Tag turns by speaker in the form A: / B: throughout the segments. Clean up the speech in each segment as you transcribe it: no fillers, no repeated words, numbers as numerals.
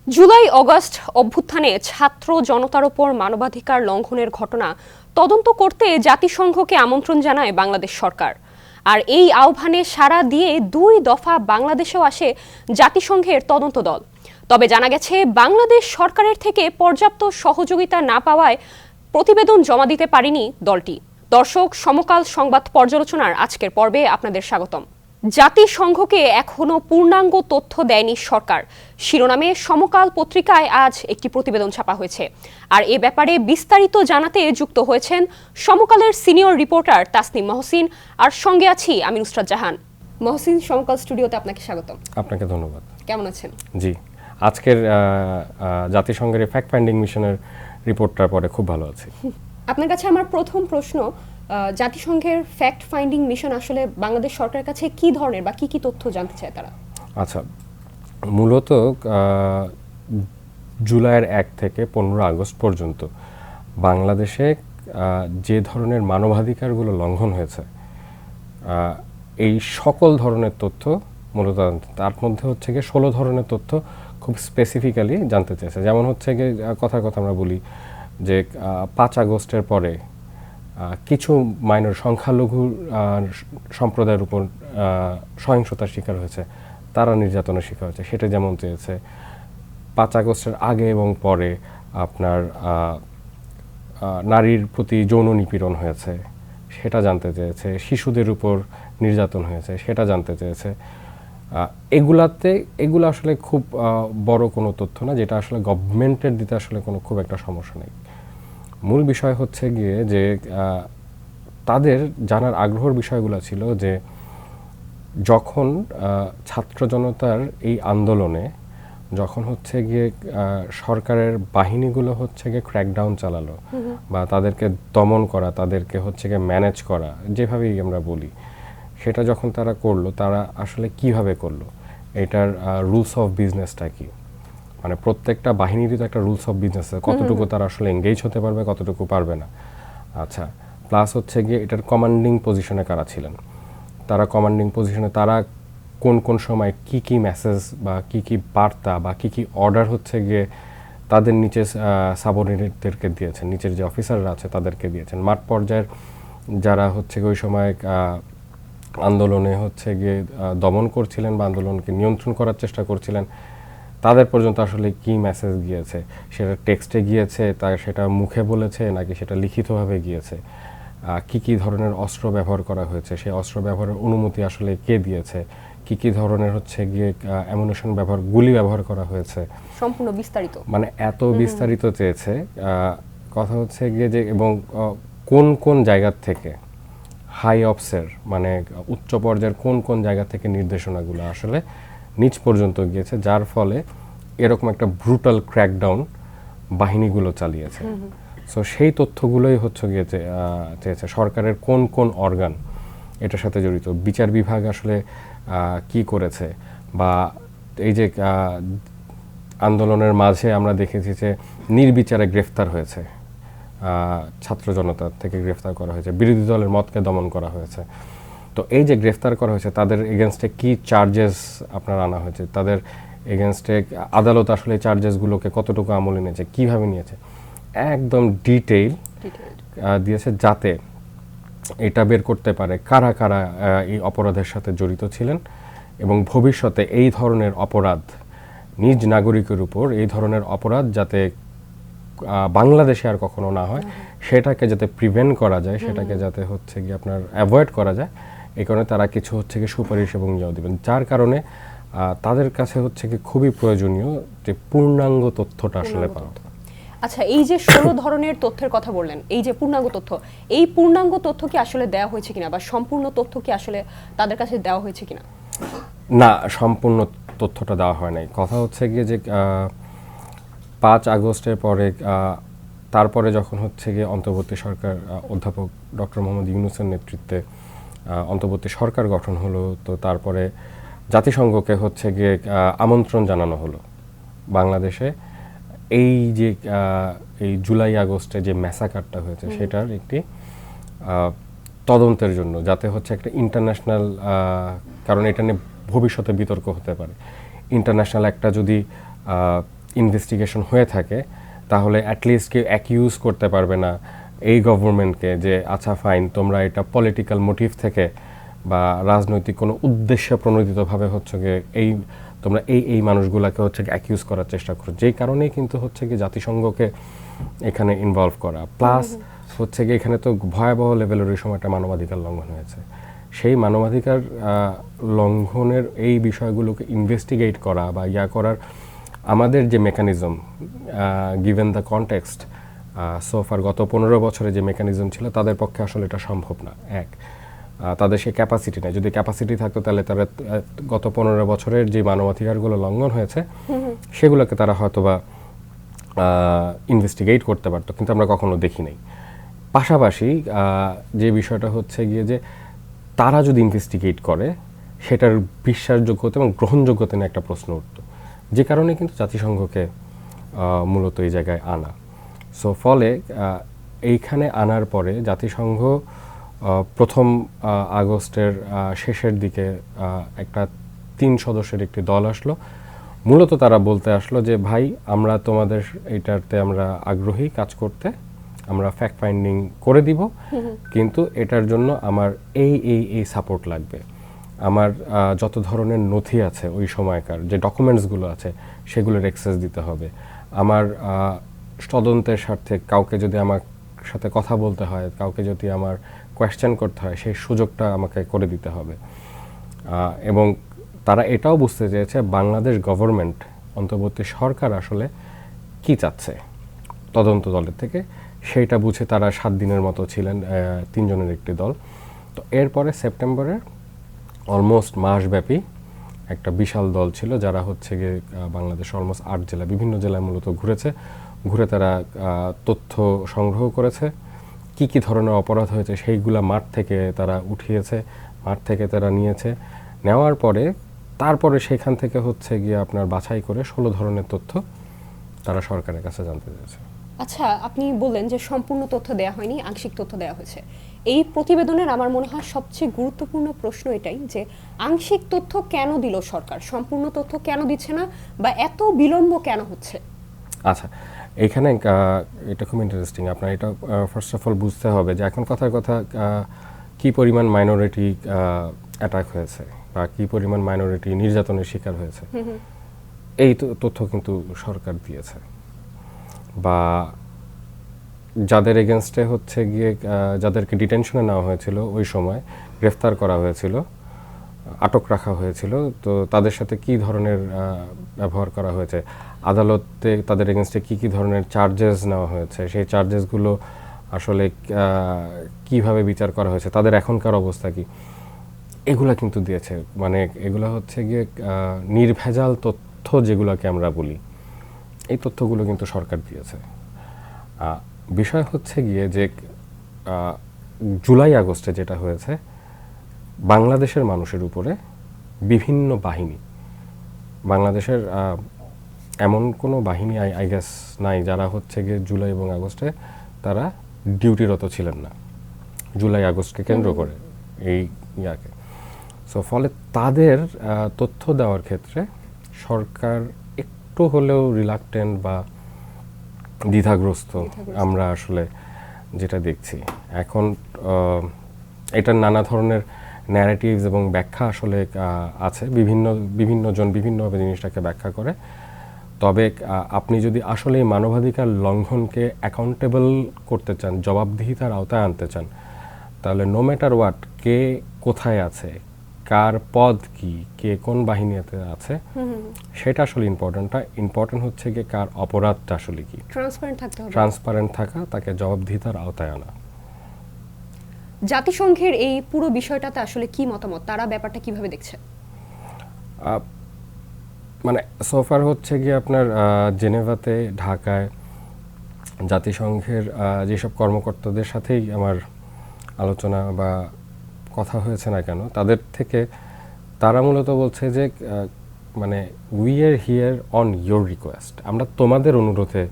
A: July August অভ্যুত্থানে ছাত্র জনতার ওপর মানবাধিকার লঙ্ঘনের ঘটনা তদন্ত করতে জাতিসংঘকে আমন্ত্রণ জানায় বাংলাদেশ সরকার। আর এই আহ্বানে সাড়া দিয়ে 2 দফা বাংলাদেশেও আসে জাতিসংঘের তদন্ত দল। তবে জানা গেছে বাংলাদেশ সরকারের থেকে পর্যাপ্ত সহযোগিতা না পাওয়ায় প্রতিবেদন জমা দিতে পারেনি দলটি। দর্শক, সমকাল সংবাদ পর্যালোচনার আজকের পর্বে আপনাদের স্বাগতম। জাতিসংঘকে এখনো পূর্ণাঙ্গ তথ্য দেয়নি সরকার শিরোনামে সমকাল পত্রিকায় আজ একটি প্রতিবেদন ছাপা হয়েছে। আর এ ব্যাপারে বিস্তারিত জানাতে যুক্ত হয়েছেন সমকালের সিনিয়র রিপোর্টার তাসনিম মহসিন, আর সঙ্গে আছি আমি নুসরাত জাহান। মহসিন, সমকাল স্টুডিওতে আপনাকে স্বাগতম।
B: আপনাকে ধন্যবাদ।
A: কেমন আছেন?
B: জি, আজকের জাতিসংঘের ফ্যাক্ট ফাইন্ডিং মিশনের রিপোর্টটার পরে খুব ভালো আছি।
A: আপনার কাছে আমার প্রথম প্রশ্ন, জাতিসংঘের ফ্যাক্ট ফাইন্ডিং মিশন আসলে বাংলাদেশ সরকারের কাছে কি ধরনের বা কি কি তথ্য জানতে চায় তারা?
B: আচ্ছা, মূলত জুলাইয়ের 1 থেকে 15 আগস্ট পর্যন্ত বাংলাদেশে যে ধরনের মানবাধিকারগুলো লঙ্ঘন হয়েছে এই সকল ধরনের তথ্য মূলত তার মধ্যে হচ্ছে গিয়ে 16 ধরনের তথ্য খুব স্পেসিফিক্যালি জানতে চেয়েছে। যেমন হচ্ছে গিয়ে কথার কথা আমরা বলি যে 5 আগস্টের পরে কিছু মাইনর সংখ্যালঘু সম্প্রদায়ের উপর সহিংসতার শিকার হয়েছে, তারা নির্যাতনের শিকার হয়েছে, সেটা যেমন চেয়েছে। 5 আগস্টের আগে এবং পরে আপনার নারীর প্রতি যৌন নিপীড়ন হয়েছে সেটা জানতে চেয়েছে, শিশুদের উপর নির্যাতন হয়েছে সেটা জানতে চেয়েছে। এগুলো আসলে খুব বড় কোনো তথ্য না, যেটা আসলে গভর্নমেন্টের দিতে আসলে কোনো খুব একটা সমস্যা নেই। মূল বিষয় হচ্ছে গিয়ে যে তাদের জানার আগ্রহের বিষয়গুলো ছিল যে যখন ছাত্র জনতার এই আন্দোলনে যখন হচ্ছে গিয়ে সরকারের বাহিনীগুলো হচ্ছে গিয়ে ক্র্যাকডাউন চালালো বা তাদেরকে দমন করা, তাদেরকে হচ্ছে গিয়ে ম্যানেজ করা, যেভাবেই আমরা বলি, সেটা যখন তারা করলো, তারা আসলে কিভাবে করলো, এটার রুলস অফ বিজনেসটা কি, মানে প্রত্যেকটা বাহিনীরই তো একটা রুলস অফ বিজনেস আছে, কতটুকু তারা আসলে এঙ্গেজ হতে পারবে, কতটুকু পারবে না। আচ্ছা, প্লাস হচ্ছে গিয়ে এটার কমান্ডিং পজিশনে কারা ছিলেন, তারা কমান্ডিং পজিশনে তারা কোন কোন সময় কি কি মেসেজ বা কি কি বার্তা বা কি কি অর্ডার হচ্ছে গিয়ে তাদের নিচে সাবঅর্ডিনেটদেরকে দিয়েছেন, নিচের যে অফিসাররা আছে তাদেরকে দিয়েছেন। মাঠ পর্যায়ের যারা হচ্ছে ওই সময় আন্দোলনে হচ্ছে গিয়ে দমন করছিলেন বা আন্দোলনকে নিয়ন্ত্রণ করার চেষ্টা করছিলেন, তাদের পর্যন্ত আসলে কি মেসেজ গিয়েছে, সেটা টেক্সটে গিয়েছে, তার সেটা মুখে বলেছে নাকি সেটা লিখিতভাবে গিয়েছে, কি কি ধরনের অস্ত্র ব্যবহার করা হয়েছে, সেই অস্ত্র ব্যবহারের অনুমতি আসলে কে দিয়েছে, কি কি ধরনের হচ্ছে গিয়ে অ্যামুনিশন ব্যবহার, গুলি ব্যবহার করা হয়েছে,
A: সম্পূর্ণ বিস্তারিত,
B: মানে এত বিস্তারিত চেয়েছে। কথা হচ্ছে গিয়ে যে এবং কোন কোন জায়গা থেকে হাই অফিসার মানে উচ্চ পর্যায়ের কোন কোন জায়গা থেকে নির্দেশনাগুলো আসলে নিচ পর্যন্ত গিয়েছে, যার ফলে এরকম একটা ব্রুটাল ক্র্যাকডাউন বাহিনীগুলো চালিয়েছে। সো সেই তথ্যগুলোই হচ্ছে গিয়ে চেয়েছে সরকারের কোন কোন অর্গান এটার সাথে জড়িত, বিচার বিভাগ আসলে কি করেছে, বা এই যে আন্দোলনের মাঝে আমরা দেখেছি যে নির্বিচারে গ্রেফতার হয়েছে, ছাত্র জনতা থেকে গ্রেফতার করা হয়েছে, বিরোধী দলের মতকে দমন করা হয়েছে। তো এই যে গ্রেফতার করা হয়েছে তাদের এগেনস্টে কি চার্জেস আপনার আনা হয়েছে, তাদের এগেনস্টে আদালত আসলে চার্জেসগুলোকে কতটুকু আমলে নিয়েছে, কীভাবে নিয়েছে, একদম ডিটেইল দিয়েছে, যাতে এটা বের করতে পারে কারা কারা এই অপরাধের সাথে জড়িত ছিলেন এবং ভবিষ্যতে এই ধরনের অপরাধ নিজ নাগরিকের উপর, এই ধরনের অপরাধ যাতে বাংলাদেশে আর কখনো না হয়, সেটাকে যাতে প্রিভেন্ট করা যায়, সেটাকে যাতে হচ্ছে গিয়ে আপনার অ্যাভয়েড করা যায়, এই কারণে তারা কিছু হচ্ছে গিয়ে সুপারিশ এবং ইয়েও দেবেন, যার কারণে তাদের কাছে হচ্ছে কি খুবই প্রয়োজনীয় যে পূর্ণাঙ্গ তথ্যটা আসলে পাওয়া।
A: আচ্ছা, এই যে 16 ধরনের তথ্যের কথা বললেন, এই যে পূর্ণাঙ্গ তথ্য, এই পূর্ণাঙ্গ তথ্য কি আসলে দেওয়া হয়েছে কিনা বা সম্পূর্ণ তথ্য কি আসলে তাদের কাছে দেওয়া হয়েছে কিনা?
B: না, সম্পূর্ণ তথ্যটা দেওয়া হয় নাই। কথা হচ্ছে গিয়ে যে 5 আগস্টের পরে তারপরে যখন হচ্ছে গিয়ে অন্তর্বর্তী সরকার, অধ্যাপক ডক্টর মোহাম্মদ ইউনূসের নেতৃত্বে অন্তর্বর্তী সরকার গঠন হলো, তো তারপরে জাতিসংঘকে হচ্ছে গিয়ে আমন্ত্রণ জানানো হলো বাংলাদেশে এই যে এই জুলাই আগস্টে যে ম্যাসাকারটা হয়েছে সেটার একটি তদন্তের জন্য, যাতে হচ্ছে একটা ইন্টারন্যাশনাল, কারণ এটা নিয়ে ভবিষ্যতে বিতর্ক হতে পারে, ইন্টারন্যাশনাল একটা যদি ইনভেস্টিগেশন হয়ে থাকে তাহলে অ্যাটলিস্ট কেউ অ্যাকিউজ করতে পারবে না এই গভর্নমেন্টকে যে আচ্ছা ফাইন তোমরা এটা পলিটিক্যাল মোটিভ থেকে বা রাজনৈতিক কোনো উদ্দেশ্যে প্রণোদিতভাবে হচ্ছে গিয়ে তোমরা এই মানুষগুলোকে হচ্ছে অ্যাকিউজ করার চেষ্টা করো, যেই কারণেই কিন্তু হচ্ছে কি জাতিসংঘকে এখানে ইনভলভ করা। প্লাস হচ্ছে গিয়ে এখানে তো ভয়াবহ লেভেলের ওই সময়টা মানবাধিকার লঙ্ঘন হয়েছে, সেই মানবাধিকার লঙ্ঘনের এই বিষয়গুলোকে ইনভেস্টিগেট করা বা করার আমাদের যে মেকানিজম গিভেন দ্য কনটেক্সট সোফার গত 15 বছরে যে মেকানিজম ছিল তাদের পক্ষে আসলে এটা সম্ভব না। তাদের সেই ক্যাপাসিটি নেই, যদি ক্যাপাসিটি থাকতো তাহলে তারা গত 15 বছরের যে মানবাধিকারগুলো লঙ্ঘন হয়েছে সেগুলোকে তারা হয়তোবা ইনভেস্টিগেট করতে পারতো, কিন্তু আমরা কখনো দেখি নাই। পাশাপাশি যে বিষয়টা হচ্ছে গিয়ে যে তারা যদি ইনভেস্টিগেট করে সেটার বিশ্বাসযোগ্যতা এবং গ্রহণযোগ্যতা নিয়ে একটা প্রশ্ন উঠত, যে কারণে কিন্তু জাতিসংঘকে মূলত এই জায়গায় আনা। সো ফলে এইখানে আনার পরে জাতিসংঘ প্রথম আগস্টের শেষের দিকে একটা 3 সদস্যের একটি দল আসলো। মূলত তারা বলতে আসলো যে ভাই আমরা তোমাদের এইটাতে আমরা আগ্রহী কাজ করতে, আমরা ফ্যাক্ট ফাইন্ডিং করে দিব, কিন্তু এটার জন্য আমার এই সাপোর্ট লাগবে। আমার যত ধরনের নথি আছে ওই সময়কার যে ডকুমেন্টসগুলো আছে সেগুলোর অ্যাক্সেস দিতে হবে। আমার তদন্তের স্বার্থে কাউকে যদি আমার সাথে কথা বলতে হয়, কাউকে যদি আমার কোয়েশ্চেন করতে হয়, সেই সুযোগটা আমাকে করে দিতে হবে। এবং তারা এটাও বুঝতে চেয়েছে বাংলাদেশ গভর্নমেন্ট, অন্তর্বর্তী সরকার আসলে কি চাচ্ছে তদন্ত দলের থেকে, সেইটা বুঝে তারা 7 দিনের মতো ছিলেন 3 জনের একটি দল। তো এরপরে সেপ্টেম্বরে অলমোস্ট মাসব্যাপী একটা বিশাল দল ছিল যারা হচ্ছে গিয়ে বাংলাদেশ অলমোস্ট 8 জেলা, বিভিন্ন জেলায় মূলত ঘুরে তারা তথ্য সংগ্রহ করেছে, কি ধরনের অপরাধ হয়েছে সেইগুলা মাঠ থেকে তারা উঠিয়েছে, মাঠ থেকে তারা নিয়েছে। নেওয়ার পরে তারপরে সেখান থেকে হচ্ছে গিয়ে আপনার বাছাই করে 16 ধরনের তথ্য তারা সরকারের কাছে জানতে চেয়েছে।
A: আচ্ছা, আপনি বললেন যে সম্পূর্ণ তথ্য দেওয়া হয়নি, আংশিক তথ্য দেওয়া হয়েছে। এই প্রতিবেদনের আমার মনে হয় সবচেয়ে গুরুত্বপূর্ণ প্রশ্ন এটাই যে আংশিক তথ্য কেন দিল সরকার, সম্পূর্ণ তথ্য কেন দিচ্ছে না, বা এত বিলম্ব কেন হচ্ছে?
B: আচ্ছা, এখানে এটা খুব ইন্টারেস্টিং। আপনার এটা ফার্স্ট অফ অল বুঝতে হবে যে এখন কথার কথা কি পরিমাণ মাইনরিটি অ্যাটাক হয়েছে বা কি পরিমাণ মাইনরিটি নির্যাতনের শিকার হয়েছে, এই তথ্য কিন্তু সরকার দিয়েছে। বা যাদের এগেনস্টে হচ্ছে গিয়ে যাদেরকে ডিটেনশনে নেওয়া হয়েছিল, ওই সময় গ্রেফতার করা হয়েছিল, আটক রাখা হয়েছিল, তো তাদের সাথে কি ধরনের ব্যবহার করা হয়েছে, আদালতে তাদের এগেনস্টে কি ধরনের চার্জেস নেওয়া হয়েছে, সেই চার্জেসগুলো আসলে কিভাবে বিচার করা হয়েছে, তাদের এখনকার অবস্থা কি, এগুলা কিন্তু দিয়েছে। মানে এগুলো হচ্ছে গিয়ে নির্ভেজাল তথ্য যেগুলোকে আমরা বলি, এই তথ্যগুলো কিন্তু সরকার দিয়েছে। বিষয় হচ্ছে গিয়ে যে জুলাই আগস্টে যেটা হয়েছে, বাংলাদেশের মানুষের উপরে বিভিন্ন বাহিনী, বাংলাদেশের এমন কোনো বাহিনী আই গেস নাই যারা হচ্ছে গিয়ে জুলাই এবং আগস্টে তারা ডিউটিরত ছিলেন না, জুলাই আগস্টকে কেন্দ্র করে এই ইয়াকে। সো ফলে তাদের তথ্য দেওয়ার ক্ষেত্রে সরকার একটু হলেও রিলাক্টেন্ট বা দ্বিধাগ্রস্ত আমরা আসলে যেটা দেখছি এখন। এটার নানা ধরনের ন্যারেটিভস এবং ব্যাখ্যা আসলে আছে, বিভিন্ন জন বিভিন্নভাবে জিনিসটাকে ব্যাখ্যা করে। তবে আপনি যদি আসলে মানবাধিকার লঙ্ঘনকে অ্যাকাউন্টেবল করতে চান, জবাবদিহিতার আওতায় আনতে চান, তাহলে নো ম্যাটার হোয়াট, কে কোথায় আছে, কার পদ কি, কে কোন বাহিনীতে আছে, সেটা আসলে ইম্পর্টেন্ট হচ্ছে গিয়ে কার অপরাধটা আসলে কি, ট্রান্সপারেন্ট থাকা, তাকে জবাবদিহিতার আওতায় আনা।
A: জাতিসংঘের এই পুরো বিষয়টাতে আসলে কি মতামত, তারা ব্যাপারটা কিভাবে দেখছে?
B: মানে সোফার হচ্ছে গিয়ে আপনার জেনেভাতে, ঢাকায় জাতিসংঘের যেসব কর্মকর্তাদের সাথেই আমার আলোচনা বা কথা হয়েছে না কেন, তাদের থেকে তারা মূলত বলছে যে মানে we are here on your request, আমরা তোমাদের অনুরোধে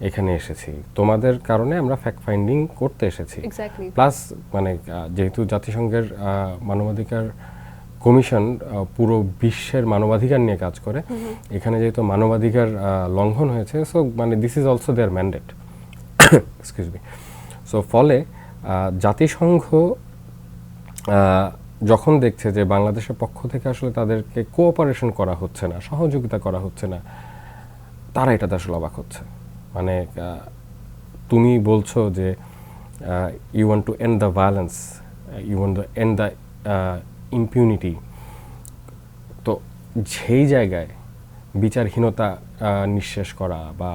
B: এখানে এসেছি, তোমাদের কারণে আমরা ফ্যাক্ট ফাইন্ডিং করতে এসেছি। প্লাস মানে যেহেতু জাতিসংঘের মানবাধিকার কমিশন পুরো বিশ্বের মানবাধিকার নিয়ে কাজ করে। এখানে যেহেতু মানবাধিকার লঙ্ঘন হয়েছে, সো মানে this is also their mandate, excuse me. So ফলে জাতিসংঘ যখন দেখছে যে বাংলাদেশের পক্ষ থেকে আসলে তাদেরকে কোঅপারেশন করা হচ্ছে না, সহযোগিতা করা হচ্ছে না, তারা এটাতে আসলে অবাক হচ্ছে। মানে তুমি বলছো যে you want to end the violence, you want to end the impunity, তো সেই জায়গায় বিচারহীনতা নিঃশেষ করা বা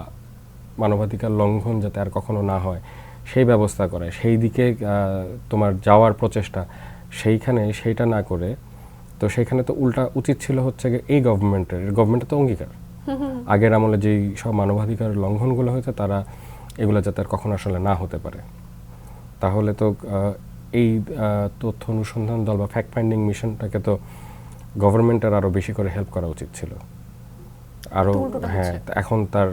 B: মানবাধিকার লঙ্ঘন যাতে আর কখনো না হয় সেই ব্যবস্থা করা, সেই দিকে তোমার যাওয়ার প্রচেষ্টা, সেইখানে সেইটা না করে, তো সেইখানে তো উল্টা উচিত ছিল হচ্ছে এই গভর্নমেন্টের তো অঙ্গীকার আগের আমলে যেই সব মানবাধিকার লঙ্ঘনগুলো হয়েছে তারা এগুলো যাতে আর কখনো আসলে না হতে পারে। তাহলে তো এই তথ্য অনুসন্ধান দল বা ফ্যাক্ট ফাইন্ডিং মিশনটাকে তো গভর্নমেন্টের আরও বেশি করে হেল্প করা উচিত ছিল আরও। হ্যাঁ, এখন তার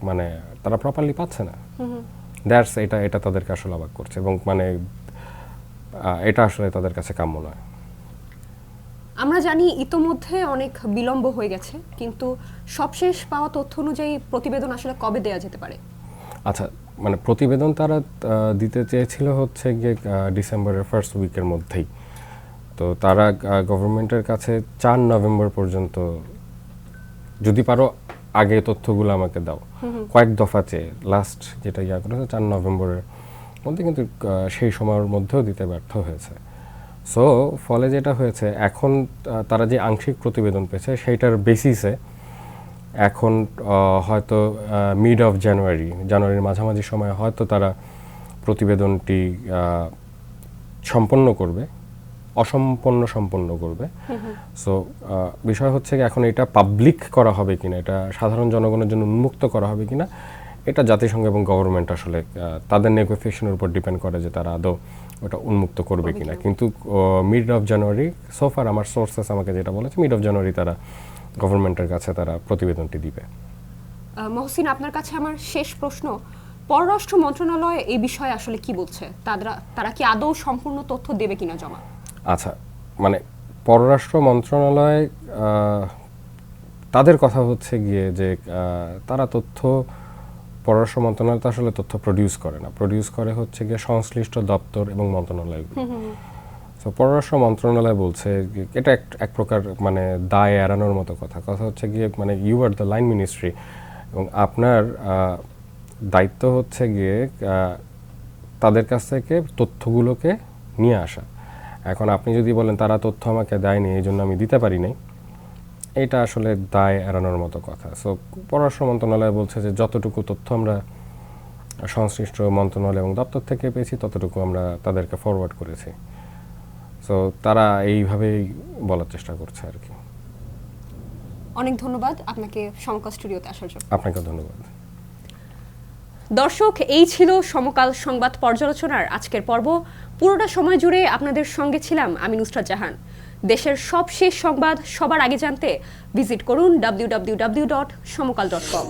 B: মানে তারা প্রপারলি পাচ্ছে না, এটা তাদেরকে আসলে অবাক করছে এবং মানে এটা আসলে তাদের কাছে কাম্য নয়।
A: আমরা জানি ইতোমধ্যে অনেক বিলম্ব হয়ে গেছে, কিন্তু সবশেষ পাওয়া তথ্য অনুযায়ী প্রতিবেদন আসলে কবে দেয়া যেতে পারে?
B: আচ্ছা, মানে প্রতিবেদন তারা দিতে চেয়েছিল হচ্ছে গিয়ে ডিসেম্বরের ফার্স্ট উইকের মধ্যেই। তো তারা গভর্নমেন্টের কাছে 4 নভেম্বর পর্যন্ত, যদি পারো আগে তথ্যগুলো আমাকে দাও, কয়েক দফা চেয়ে লাস্ট যেটা করেছে 4 নভেম্বরের মধ্যে, কিন্তু সেই সময়ের মধ্যেও দিতে ব্যর্থ হয়েছে। সো ফলে যেটা হয়েছে, এখন তারা যে আংশিক প্রতিবেদন পেয়েছে সেইটার বেসিসে এখন হয়তো মিড অফ জানুয়ারির মাঝামাঝি সময়ে হয়তো তারা প্রতিবেদনটি সম্পন্ন করবে, সম্পন্ন করবে। সো বিষয় হচ্ছে এখন এটা পাবলিক করা হবে কিনা, এটা সাধারণ জনগণের জন্য উন্মুক্ত করা হবে কিনা, এটা জাতিসংঘ এবং গভর্নমেন্ট আসলে তাদের নেগোসিয়েশনের উপর ডিপেন্ড করে যে তারা আদৌ ওটা উন্মুক্ত করবে কিনা। কিন্তু মিড অফ জানুয়ারি, সোফার আমার সোর্সেস আমাকে যেটা বলেছে, মিড অফ জানুয়ারি তারা গভর্নমেন্টের কাছে তারা প্রতিবেদনটি দিবে।
A: মহসিন, আপনার কাছে আমার শেষ প্রশ্ন, পররাষ্ট্র মন্ত্রণালয় এই বিষয়ে আসলে কি বলছে? তারা কি আদৌ সম্পূর্ণ তথ্য দেবে কিনা জমা?
B: আচ্ছা, মানে পররাষ্ট্র মন্ত্রণালয় তাদের কথা হচ্ছে গিয়ে যে তারা পররাষ্ট্র মন্ত্রণালয় তো আসলে তথ্য প্রডিউস করে না, প্রডিউস করে হচ্ছে গিয়ে সংশ্লিষ্ট দপ্তর এবং মন্ত্রণালয়গুলো। তো পররাষ্ট্র মন্ত্রণালয় বলছে এটা এক প্রকার মানে দায় এড়ানোর মতো কথা হচ্ছে গিয়ে মানে you are the line ministry এবং আপনার দায়িত্ব হচ্ছে গিয়ে তাদের কাছ থেকে তথ্যগুলোকে নিয়ে আসা। এখন আপনি যদি বলেন তারা তথ্য আমাকে দেয়নি এই জন্য আমি দিতে পারি নাই, এটা আসলে দায় এড়ানোর মতো কথা। সো পররাষ্ট্র মন্ত্রণালয় বলছে যে যতটুকু তথ্য আমরা সংশ্লিষ্ট মন্ত্রণালয় এবং দপ্তর থেকে পেয়েছি ততটুকু আমরা তাদেরকে ফরওয়ার্ড করেছি। সো তারা এইভাবেই বলার চেষ্টা করছে আর কি।
A: অনেক ধন্যবাদ আপনাকে সমকাল স্টুডিওতে আসার জন্য।
B: আপনাকে ধন্যবাদ।
A: দর্শক, এই ছিল সমকাল সংবাদ পর্যালোচনার আজকের পর্ব। পুরোটা সময় জুড়ে আপনাদের সঙ্গে ছিলাম আমি নুসরাত জাহান। দেশের সবশেষ সংবাদ সবার আগে জানতে ভিজিট করুন www.সমকাল.com।